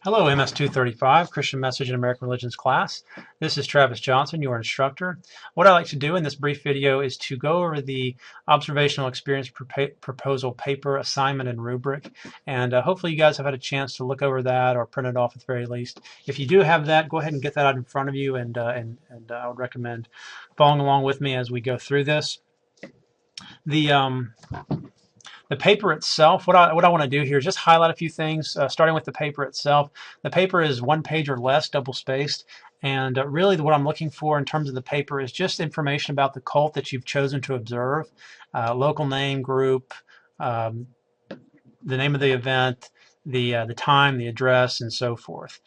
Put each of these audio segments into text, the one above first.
Hello, MS235, Christian Message and American Religions class. This is Travis Johnson, your instructor. What I like to do in this brief video is to go over the Observational Experience Proposal Paper, assignment, and rubric. And hopefully you guys have had a chance to look over that or print it off at the very least. If you do have that, go ahead and get that out in front of you, and I would recommend following along with me as we go through this. The paper itself, what I want to do here is just highlight a few things, starting with the paper itself. The paper is 1 page or less, double-spaced, and really what I'm looking for in terms of the paper is just information about the cult that you've chosen to observe, local name, group, the name of the event, the time, the address, and so forth,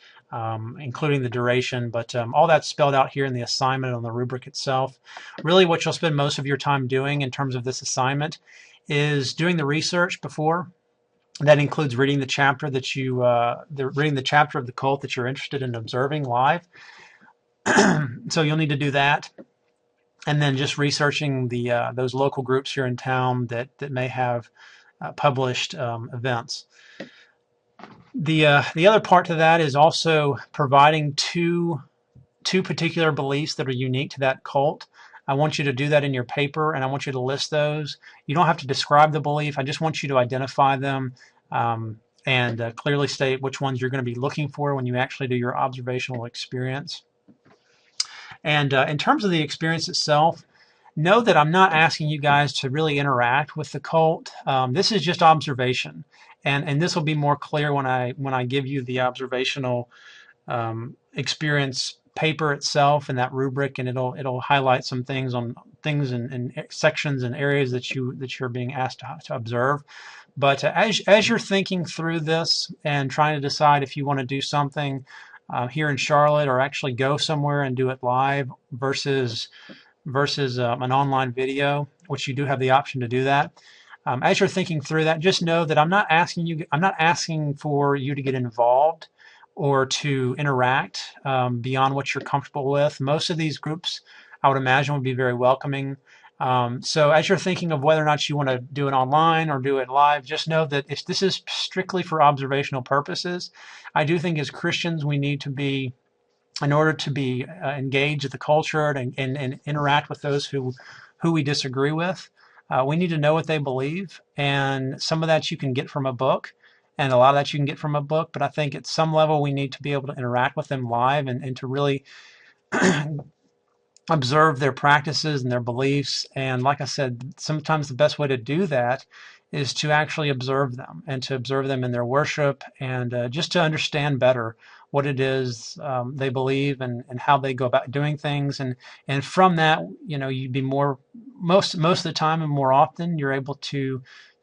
including the duration, but all that's spelled out here in the assignment on the rubric itself. Really what you'll spend most of your time doing in terms of this assignment is doing the research before. That includes reading the chapter that reading the chapter of the cult that you're interested in observing live. So you'll need to do that, and then just researching the those local groups here in town that may have published events. The other part to that is also providing two particular beliefs that are unique to that cult. I want you to do that in your paper, and I want you to list those. You don't have to describe the belief. I just want you to identify them and clearly state which ones you're going to be looking for when you actually do your observational experience. And in terms of the experience itself, know that I'm not asking you guys to really interact with the cult. This is just observation, and this will be more clear when I give you the observational experience paper itself and that rubric, and it'll highlight some things on things and sections and areas that you're being asked to observe. But as you're thinking through this and trying to decide if you want to do something here in Charlotte or actually go somewhere and do it live versus an online video, which you do have the option to do that. As you're thinking through that, just know that I'm not asking for you to get involved or to interact beyond what you're comfortable with. Most of these groups, I would imagine, would be very welcoming. So as you're thinking of whether or not you want to do it online or do it live, just know that this is strictly for observational purposes. I do think as Christians we need to be, in order to be engaged with the culture and interact with those who we disagree with, we need to know what they believe, and some of that you can get from a book. And a lot of that you can get from a book, but I think at some level we need to be able to interact with them live and to really observe their practices and their beliefs. And like I said, sometimes the best way to do that is to actually observe them and to observe them in their worship and just to understand better what it is they believe and how they go about doing things. And from that, you'd be most of the time and more often, you're able to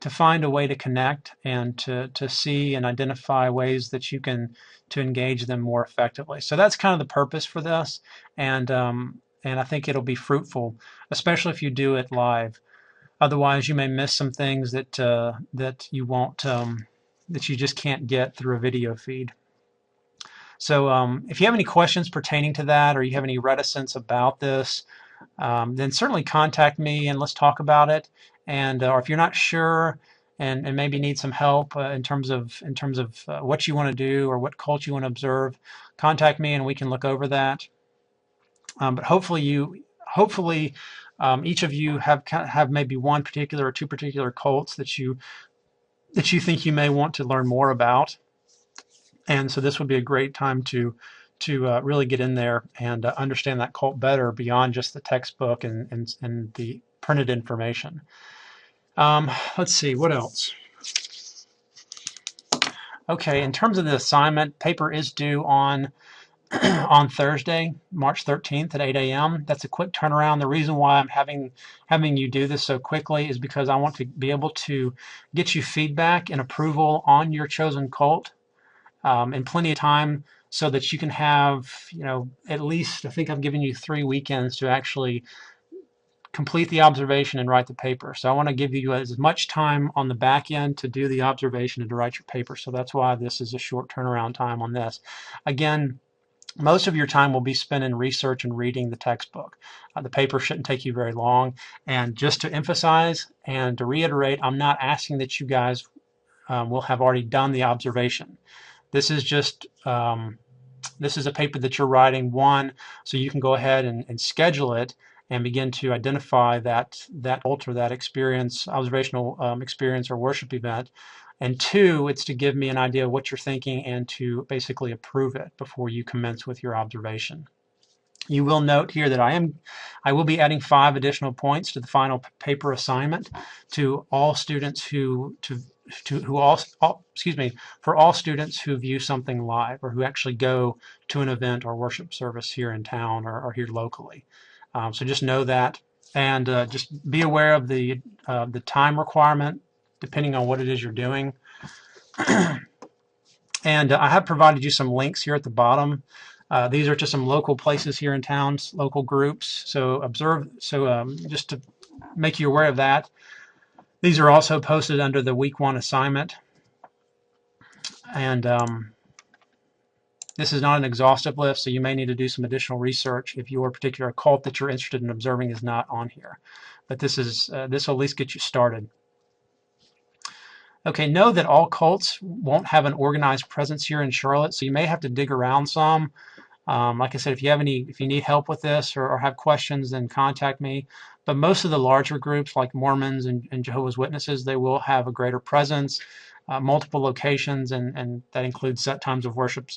find a way to connect and to see and identify ways that you can to engage them more effectively. So that's kind of the purpose for this, and I think it'll be fruitful, especially if you do it live. Otherwise, you may miss some things that you won't that you just can't get through a video feed. So if you have any questions pertaining to that, or you have any reticence about this, then certainly contact me and let's talk about it. And or if you're not sure and maybe need some help in terms of what you want to do or what cult you want to observe, contact me and we can look over that. But hopefully each of you have maybe one particular or two particular cults that you think you may want to learn more about, and so this would be a great time to really get in there and understand that cult better beyond just the textbook and the printed information. Let's see, what else? Okay, in terms of the assignment, paper is due on Thursday, March 13th at 8 a.m. That's a quick turnaround. The reason why I'm having you do this so quickly is because I want to be able to get you feedback and approval on your chosen cult in plenty of time, so that you can have, at least, I think I've given you 3 weekends to actually complete the observation and write the paper. So I want to give you as much time on the back end to do the observation and to write your paper. So that's why this is a short turnaround time on this. Again, most of your time will be spent in research and reading the textbook. The paper shouldn't take you very long. And just to emphasize and to reiterate, I'm not asking that you guys will have already done the observation. This is just this is a paper that you're writing so you can go ahead and schedule it and begin to identify that alter that experience, observational experience or worship event. And 2, it's to give me an idea of what you're thinking and to basically approve it before you commence with your observation. You will note here that I will be adding 5 additional points to the final paper assignment to all students for all students who view something live or who actually go to an event or worship service here in town or here locally. So just know that, and just be aware of the time requirement depending on what it is you're doing. And I have provided you some links here at the bottom. These are to some local places here in town, local groups. So just to make you aware of that. These are also posted under the week 1 assignment. And this is not an exhaustive list, so you may need to do some additional research if your particular cult that you're interested in observing is not on here. But this will at least get you started. Okay, know that all cults won't have an organized presence here in Charlotte, so you may have to dig around some. Like I said, if you need help with this or have questions, then contact me. But most of the larger groups like Mormons and Jehovah's Witnesses, they will have a greater presence, multiple locations, and that includes set times of worship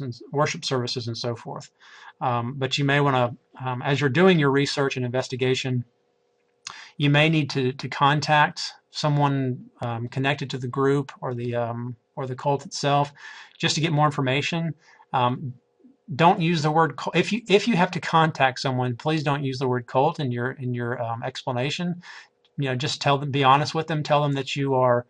services and so forth. But you may want to, as you're doing your research and investigation, you may need to contact someone connected to the group or the cult itself just to get more information. Don't use the word cult. If you have to contact someone, please don't use the word cult in your explanation. Just be honest with them. Tell them that you're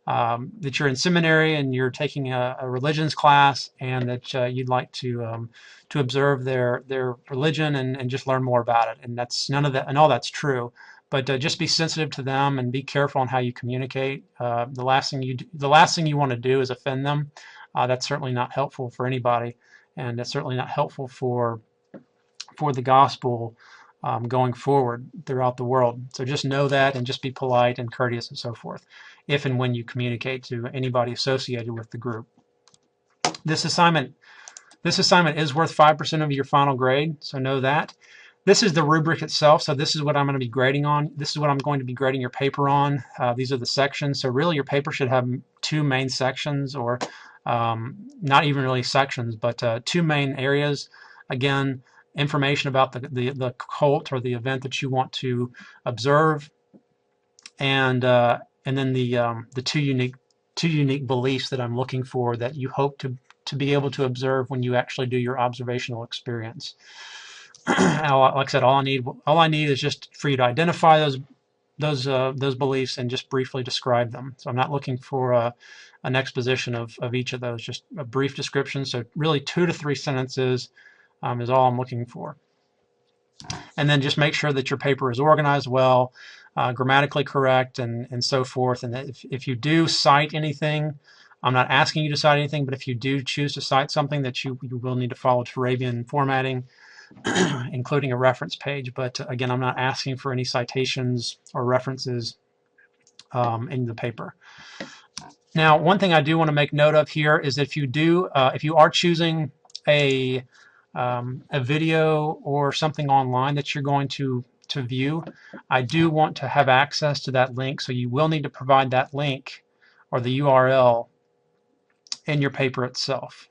in seminary and you're taking a religions class, and that you'd like to observe their religion and just learn more about it. And that's none of that, and all that's true. But just be sensitive to them and be careful on how you communicate. The last thing you want to do is offend them. That's certainly not helpful for anybody. And that's certainly not helpful for the gospel going forward throughout the world. So just know that, and just be polite and courteous and so forth if and when you communicate to anybody associated with the group. This assignment is worth 5% of your final grade, so know that. This is the rubric itself, so this is what I'm going to be grading on. This is what I'm going to be grading your paper on. These are the sections. So really your paper should have 2 main sections, or not even really sections, but 2 main areas. Again, information about the cult or the event that you want to observe, and then the two unique beliefs that I'm looking for that you hope to be able to observe when you actually do your observational experience. Like I said, all I need is just for you to identify those beliefs and just briefly describe them. So I'm not looking for an exposition of each of those, just a brief description. So really 2 to 3 sentences is all I'm looking for. And then just make sure that your paper is organized well, grammatically correct, and so forth. And that if you do cite anything, I'm not asking you to cite anything, but if you do choose to cite something, that you will need to follow Turabian formatting, including a reference page. But again, I'm not asking for any citations or references in the paper. Now, one thing I do want to make note of here is that if you are choosing a video or something online that you're going to view, I do want to have access to that link, so you will need to provide that link or the URL in your paper itself.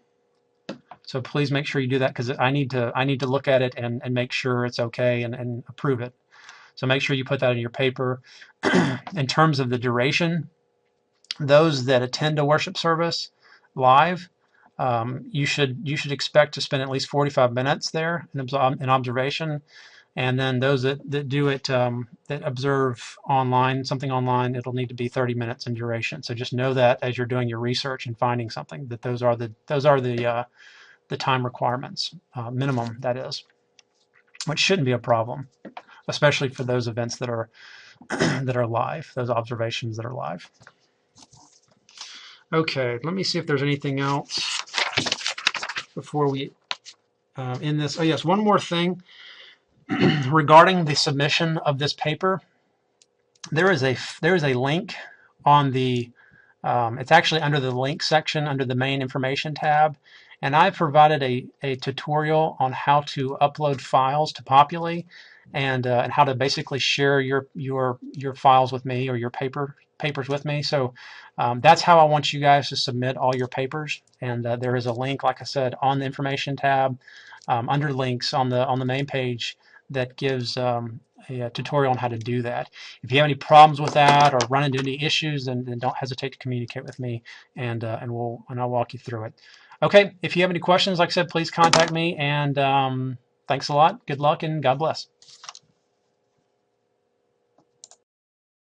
So please make sure you do that, because I need to look at it and make sure it's okay and approve it. So make sure you put that in your paper. In terms of the duration, those that attend a worship service live, you should expect to spend at least 45 minutes there in observation. And then those that do it, that observe something online, it'll need to be 30 minutes in duration. So just know that as you're doing your research and finding something, that those are the time requirements, minimum, that is, which shouldn't be a problem, especially for those events that are live, those observations that are live. Okay, let me see if there's anything else before we end this. Oh yes, one more thing regarding the submission of this paper. There is a link on the It's actually under the link section under the main information tab. And I've provided a tutorial on how to upload files to Populi and how to basically share your files with me or your papers with me. So that's how I want you guys to submit all your papers. And there is a link, like I said, on the information tab under links on the main page that gives a tutorial on how to do that. If you have any problems with that or run into any issues, then don't hesitate to communicate with me, and I'll walk you through it. Okay, if you have any questions, like I said, please contact me. And thanks a lot. Good luck, and God bless.